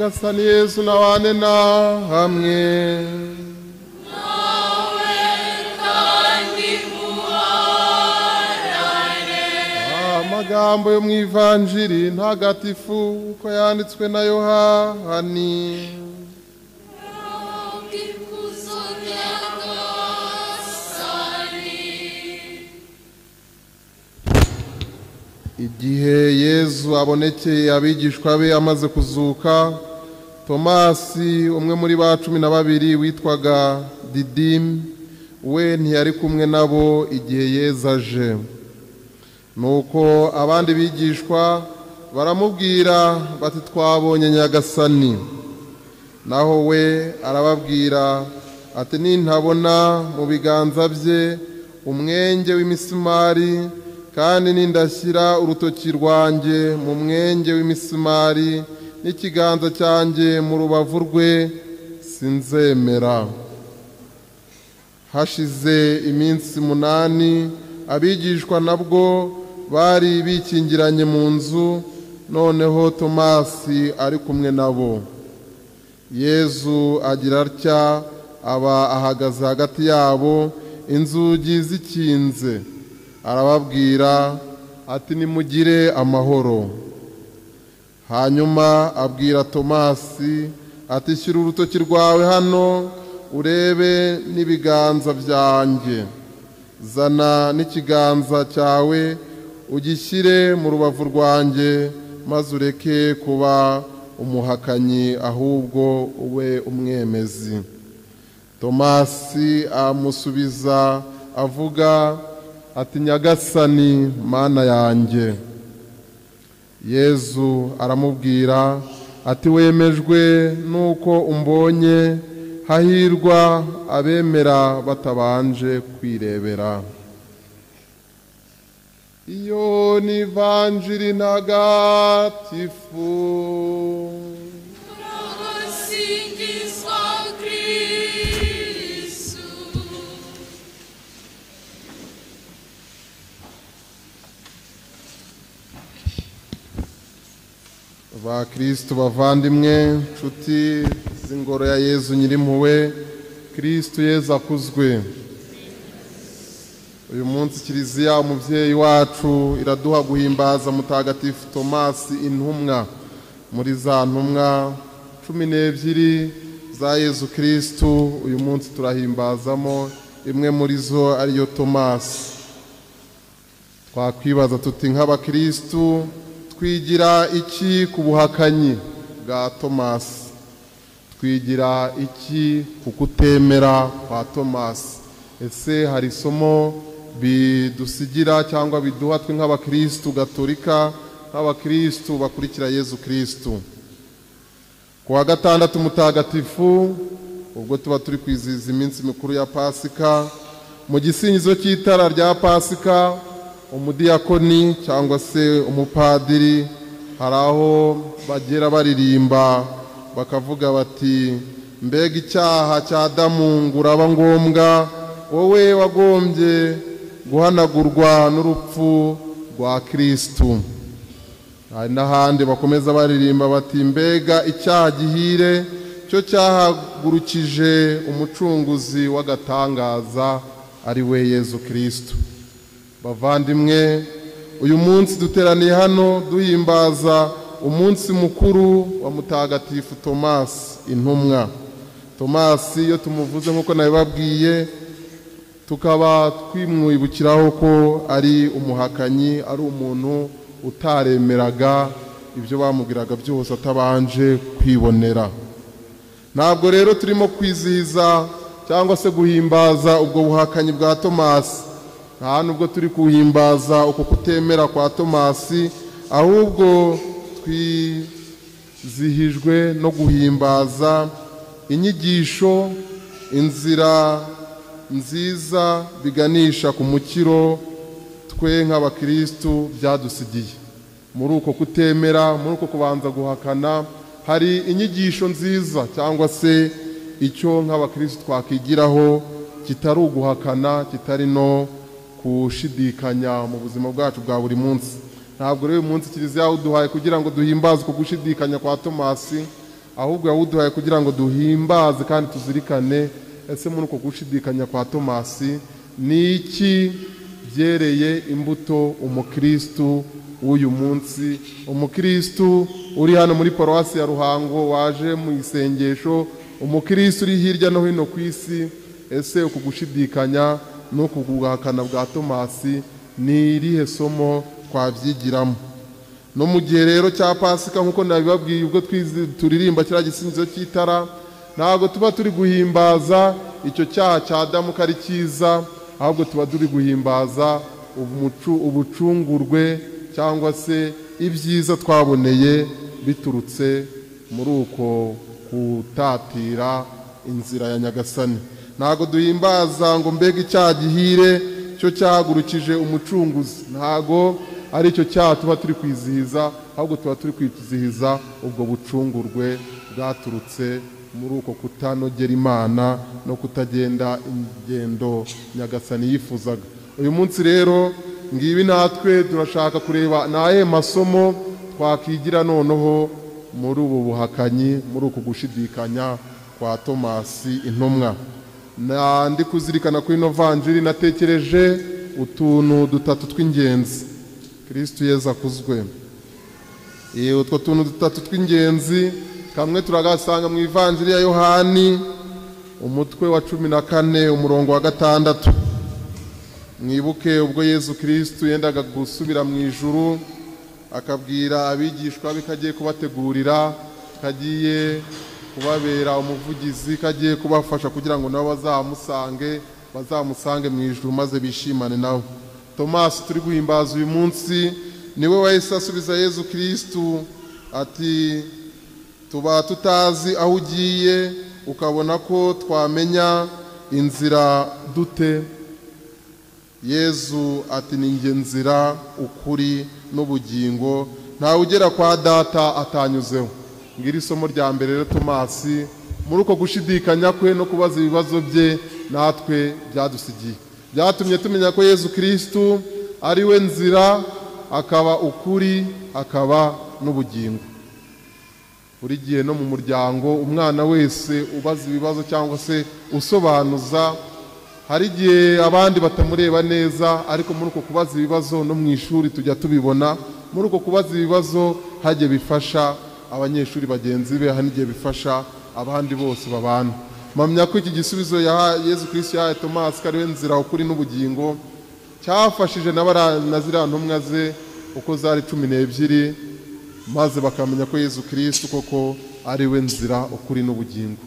Nyagasani Yesu nabane na hamwe amagambo yo mu ivanjiri ntagatifu uko yanditswe na Yohani. Igihe Yesu abonekeye abigishwa be amaze kuzuka, Tomasi umwe muri ba 12 witwaga Didimu we ntiyari kumwe nabo igihe Yesu aje. Nuko abandi bigishwa baramubwira bati twabonye Nyagasani. Naho we arababwira ati nintabona mu biganza bye umwenge w'imisumari kandi nindashyira urutoki rwanjye mu mwenge w'imisumari n'ikiganza cyanjye mu rubavu rwe sinzemera. Hashize iminsi 8 abigishwa nabwo bari bikingiranye mu nzu, noneho Tomasi ari kumwe nabo. Yesu agira atya aba ahagaze hagati yabo, inzugi zikinze, arababwira ati nimugire amahoro. Hanyuma abwira Tomasi ati shyira urutoki rwawe hano urebe n'ibiganza byanjye, zana n'ikiganza cyawe ugishyire mu rubavu rwanjye, maze ureke kuba umuhakanyi ahubwo ube umwemezi. Tomasi amusubiza avuga ati Nyagasani Mana yanjye. Yesu aramubwira ati wemejwe nuko umbonye, hahirwa abemera batabanje kwirebera. Iyo ni ivanjiri ntagatifu. Ba Kristo bavandimwe, nshuti z'ingoro ya Yezu Nyirimpuhwe, Kristo Yezu akuzwe. Uyu munsi Kiliziya umuvyeyi wacu iraduha guhimbaza mutagatifu Tomasi intumwa, muri za ntumwa 12 za Yezu Kristo. Uyu munsi turahimbazamo imwe muri zo ariyo Tomasi. Twakwibaza tuti nk'abakristo twigira iki ku buhakanyi bwa Tomasi? Twigira iki ku kutemera kwa Tomasi? Ese hari isomo bidusigira cyangwa biduha twe nk'abakristo gatolika, nk'abakristo bakurikira Yezu Kristo? Kuwa gatandatu mutagatifu, ubwo tuba turi kwizihiza iminsi mikuru ya Pasika, mu gisingizo cy'itara rya Pasika, umudiyakoni cyangwa se umupadiri hari aho bagera baririmba bakavuga bati mbega icyaha cya Adamu nguraba ngombwa, wowe wagombye guhanagurwa n'urupfu rwa Kristo. Hari n'ahandi bakomeza baririmba bati mbega icyaha gihire cyo cyahagurukije umucunguzi w'agatangaza ari we Yezu Kristo. Bavandimwe, uyu munsi duteraniye hano duhimbaza umunsi mukuru wa mutagatifu Tomasi intumwa. Tomasi iyo tumuvuze nk'uko nabibabwiye, tukaba twimwibukiraho ko ari umuhakanyi, ari umuntu utaremeraga ibyo bamubwiraga byose atabanje kwibonera. Ntabwo rero turimo kwizihiza cyangwa se guhimbaza ubwo buhakanyi bwa Tomasi, nta nubwo turi kuhimbaza uko kutemera kwa Tomasi, ahubwo twizihijwe no guhimbaza inyigisho, inzira nziza biganisha ku mukiro twe nk'abakristo byadusigiye. Muri uko kutemera, muri uko kubanza guhakana, hari inyigisho nziza cyangwa se icyo nk'abakristo twakigiraho kitari uguhakana, kitari no kushidikanya mu buzima bwacu bwa buri munsi. Ntabwo rero uyu munsi Kiliziya uduhaye kugira ngo duhimbaze uko gushidikanya kwa Tomasi, ahubwo yawuduhaye kugira ngo duhimbaze kandi tuzirikane ese muri uko gushidikanya kwa Tomasi ni iki byereye imbuto umukristu w'uyu munsi, umukristu uri hano muri paruwasi ya Ruhango waje mu isengesho, umukristu uri hirya no hino ku isi. Ese uku gushidikanya no kuguhakana bwa Tomasi ni irihe somo twabyigiramo? No mu gihe rero cya Pasika nk'uko nabibabwiye, ubwo turirimba kiriya gisingizo cy'itara, ntabwo tuba turi guhimbaza icyo cyaha cya Adamu ko ari cyiza, ahubwo tuba turi guhimbaza ubucungurwe cyangwa se ibyiza twaboneye biturutse muri uko kutatira inzira ya Nyagasani. Ntabwo duhimbaza ngo mbega icyaha gihire cyo cyahagurukije umucunguzi, ntabwo ari cyo cyaha tuba turi kwizihiza, ahubwo tuba turi kwizihiza ubwo bucungurwe bwaturutse muri uko kutanogera Imana no kutagenda ingendo Nyagasani yifuzaga. Uyu munsi rero ngibi natwe turashaka kureba naye masomo twakigira noneho muri ubu buhakanyi, muri uku gushidikanya kwa Tomasi intumwa. Ndi kuzirikana kuri ino vanjiri natekereje utuntu dutatu tw'ingenzi. Kristo Yezu akuzwe. Utwo tuntu dutatu tw'ingenzi, kamwe turagasanga mu ivanjiri ya Yohani umutwe wa 14 umurongo wa 6. Mwibuke ubwo Yezu Kristo yendaga gusubira mu ijuru, akabwira abigishwa be kagiye kubategurira, kagiye kubabera umuvugizi, kagiye kubafasha kugira ngo nabo bazamusange mu ijuru maze bishimane nawe. Tomasi turi guhimbaza uyu munsi niwe wahise asubiza Yezu Kristo ati, tuba tutazi aho ugiye, ukabona ko twamenya inzira dute? Yezu ati, ni njye nzira, ukuri n'ubugingo, ntawe ugera kwa Data atanyuzeho. Ngira isomo rya mbere rero Tomasi muri uko gushidikanya kwe no kubaza ibibazo bye natwe byadusigiye, byatumye tumenya ko Yezu Kristo ari we nzira, akaba ukuri, akaba n'ubugingo. Buri gihe no mu muryango umwana wese ubaza ibibazo cyangwa se usobanuza, hari igihe abandi batamureba neza, ariko muri uko kubaza ibibazo no mu ishuri tujya tubibona, muri uko kubaza ibibazo hajye bifasha abanyeshuri bagenzi be, hari igihe bifasha abandi bose babana. Mpamya ko iki gisubizo ya Yezu Kristo yahaye Tomasi ko ari we nzira, ukuri n'ubugingo, cyafashije na ziriya ntumwa ze uko zari 12, maze bakamenya ko Yezu Kristo koko ari we nzira, ukuri n'ubugingo.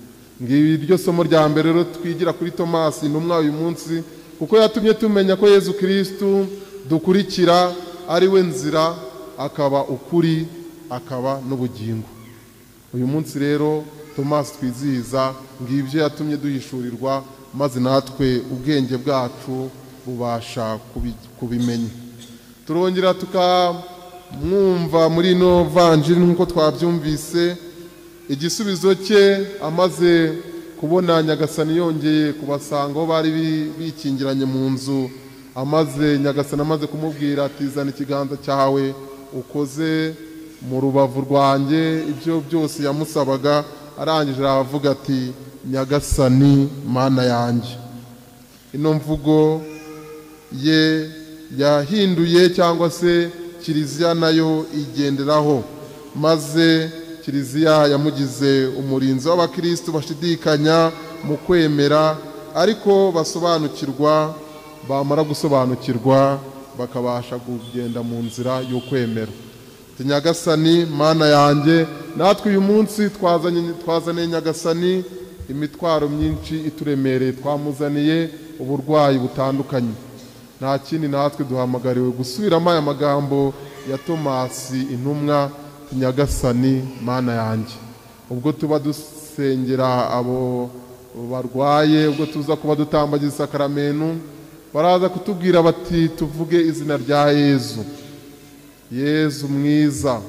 Ngibi iryo somo rya mbere rero twigira kuri Tomasi intumwa uyu munsi, kuko yatumye tumenya ko Yezu Kristo dukurikira ari we nzira, akaba ukuri, akaba n'ubugingo. Uyu munsi rero Tomasi twizihiza, ngibyo yatumye duhishurirwa, maze natwe ubwenge bwacu bubasha kubimenya. Turongera tukamwumva muri ino vanjiri nk'uko twabyumvise, igisubizo cye amaze kubona Nyagasani yongeye kubasanga aho bari bikingiranye mu nzu, Nyagasani amaze kumubwira ati, zana ikiganza cyawe ukoze mu rubavu rwanjye. Ibyo byose yamusabaga, arangije aravuga ati, Nyagasani Mana yanjye. Ino mvugo ye yahinduye cyangwa se Kiliziya nayo igenderaho, maze Kiliziya yamugize umurinzi w'abakristo bashidikanya mu kwemera, ariko basobanukirwa, bamara gusobanukirwa bakabasha kugenda mu nzira yo kwemera. Nyagasani Mana yanjye, natwe uyu munsi twazaniye Nyagasani imitwaro myinshi ituremereye, twamuzaniye uburwayi butandukanye. Nta kindi, natwe duhamagariwe gusubiramo aya magambo ya Tomasi intumwa, Nyagasani Mana yanjye. Ubwo tuba dusengera abo barwaye, ubwo tuza kuba dutambagiza isakaramentu, baraza kutubwira bati, tuvuge izina rya Yezu. Yezu mwiza,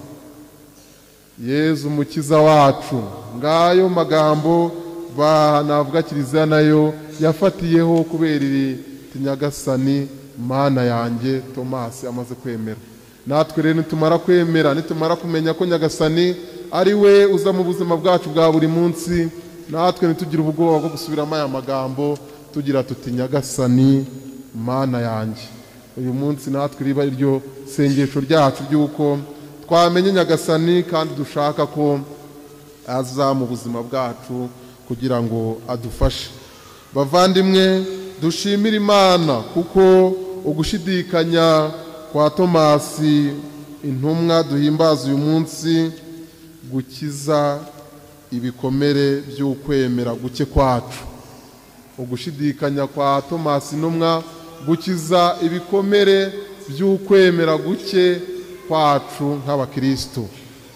Yezu mukiza wacu. Ngayo magambo navuga Kiliziya nayo yafatiyeho kubera iri Nyagasani Mana yanjye Tomasi amaze kwemera. Natwe rero nitumara kwemera, nitumara kumenya ko Nyagasani ari we uza mu buzima bwacu bwa buri munsi, natwe ntitugire ubwoba bwo gusubiramo aya magambo tugira tuti Nyagasani Mana yanjye. Uyu munsi natwe riba iryo sengesho ryacu ry'uko twamenye Nyagasani kandi dushaka ko aza mu buzima bwacu kugira ngo adufashe. Bavandimwe, dushimire Imana kuko ugushidikanya kwa Tomasi intumwa duhimbaza uyu munsi gukiza ibikomere by'ukwemera guke kwacu. Ugushidikanya kwa Tomasi intumwa gukiza ibikomere by'ukwemera guke kwacu nk'abakristo.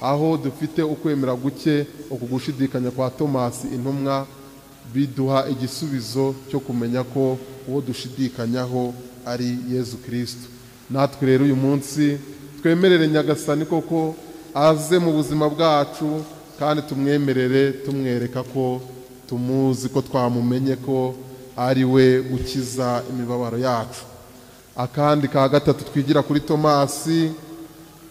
Aho dufite ukwemera guke, uku gushidikanya kwa Tomasi intumwa biduha igisubizo cyo kumenya ko uwo dushidikanyaho ari Yezu Kristo. Natwe rero uyu munsi twemerere Nyagasani koko aze mu buzima bwacu, kandi tumwemerere tumwereka ko tumuzi, ko twamumenye ko ari we ukiza imibabaro yacu. Akandi ka gatatu twigira kuri Tomasi,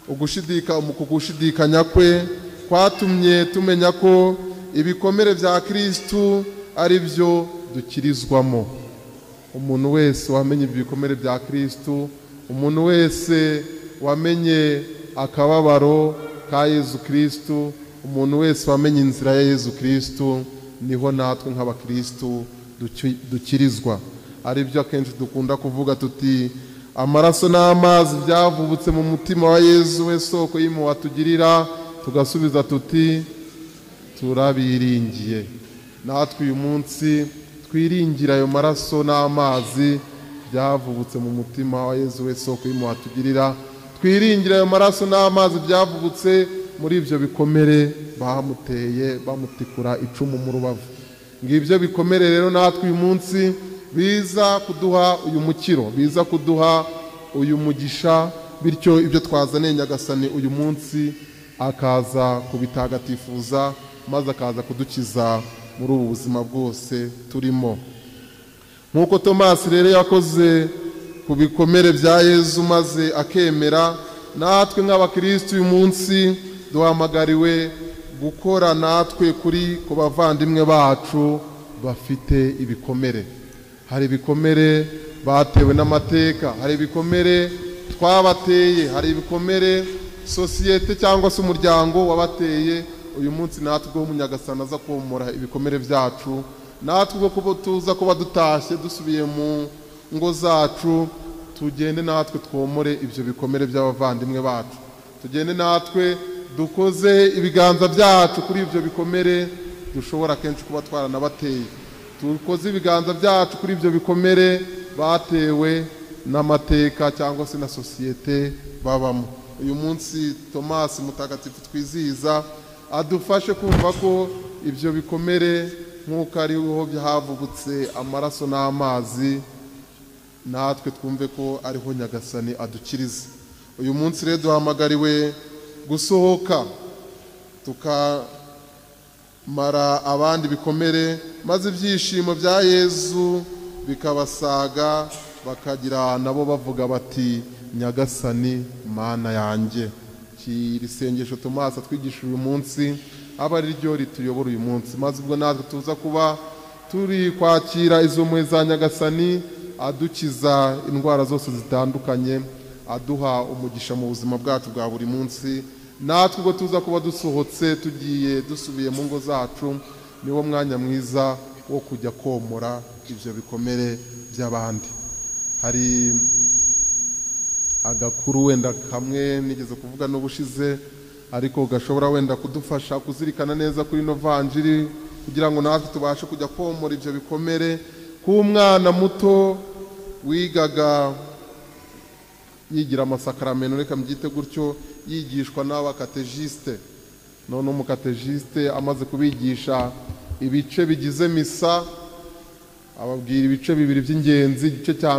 ugushidikanya kwe kwatumye tumenya ko ibikomere bya Kristo ari byo dukirizwamo. Umuntu wese wamenye ibikomere bya Kristo, umuntu wese wamenye akababaro ka Yezu Kristo, umuntu wese wamenye inzira ya Yezu Kristo, niho natwe nk'abakristo dukirizwa. Ari byo akenshi dukunda kuvuga tuti amaraso n'amazi byavubutse mu mutima wa Yezu we soko y'impuhwe atugirira, tugasubiza tuti turabiringiye. Natwe uyu munsi twiringira ayo maraso n'amazi byavubutse mu mutima wa Yezu we soko y'impuhwe atugirira, twiringira ayo maraso n'amazi byavubutse muri ibyo bikomere bamuteye bamutikura icumu mu rubavu. Ngibyo bikomere rero natwe uyu munsi biza kuduha uyu mukiro, biza kuduha uyu mugisha, bityo ibyo twazaniye Nyagasani uyu munsi akaza kubitagatifuza, maze akaza kudukiza muri ubu buzima bwose turimo. Nk'uko Tomasi rero yakoze ku bikomere bya Yezu maze akemera, natwe nk'abakristo uyu munsi duhamagariwe gukora natwe kuri ku bavandimwe bacu bafite ibikomere. Hari ibikomere batewe n'amateka, hari ibikomere twabateye, hari ibikomere sosiyete cyangwa se umuryango wabateye. Uyu munsi natwe ubwo Nyagasani aza komora ibikomere byacu, natwe ubwo tuza kuba dutashye dusubiye mu ngo zacu, tugende natwe twomore ibyo bikomere by'abavandimwe bacu, tugende natwe dukoze ibiganza byacu kuri ibyo bikomere dushobora kenshi kuba twaranabateye, dukoze ibiganza byacu kuri ibyo bikomere batewe n'amateka cyangwa se na sosiyete babamo. Uyu munsi Tomasi mutagatifu twizihiza adufashe kumva ko ibyo bikomere nk'uko ariho byavubutse amaraso n'amazi, natwe twumve ko ariho Nyagasani adukiriza. Uyu munsi rero duhamagariwe gusohoka tukamara abandi bikomere, maze ibyishimo bya Yezu bikabasaga, bakagira nabo bavuga bati Nyagasani Mana yanjye. Iri sengesho Tomasi atwigisha uyu munsi aba ari ryo rituyobora uyu munsi, maze ubwo natwe tuza kuba turi kwakira izo mpuhwe za Nyagasani adukiza indwara zose zitandukanye, aduha umugisha mu buzima bwacu bwa buri munsi. Natwe ubwo tuza kuba dusohotse tugiye dusubiye mu ngo zacu, niwo mwanya mwiza wo kujya komora ibyo bikomere by'abandi. Hari agakuru wenda kamwe nigeze kuvuga n'ubushize, ariko gashobora wenda kudufasha kuzirikana neza kuri no vanjiri, kugira ngo natwe tubashe kujya komora ibyo bikomere. K'umwana muto wigaga yigira amasakaramentu, reka mbyite gutyo, yigishwa n'abakatejiste. None umukatejiste amaze kubigisha ibice bigize misa, ababwira ibice bibiri by'ingenzi. Igice cya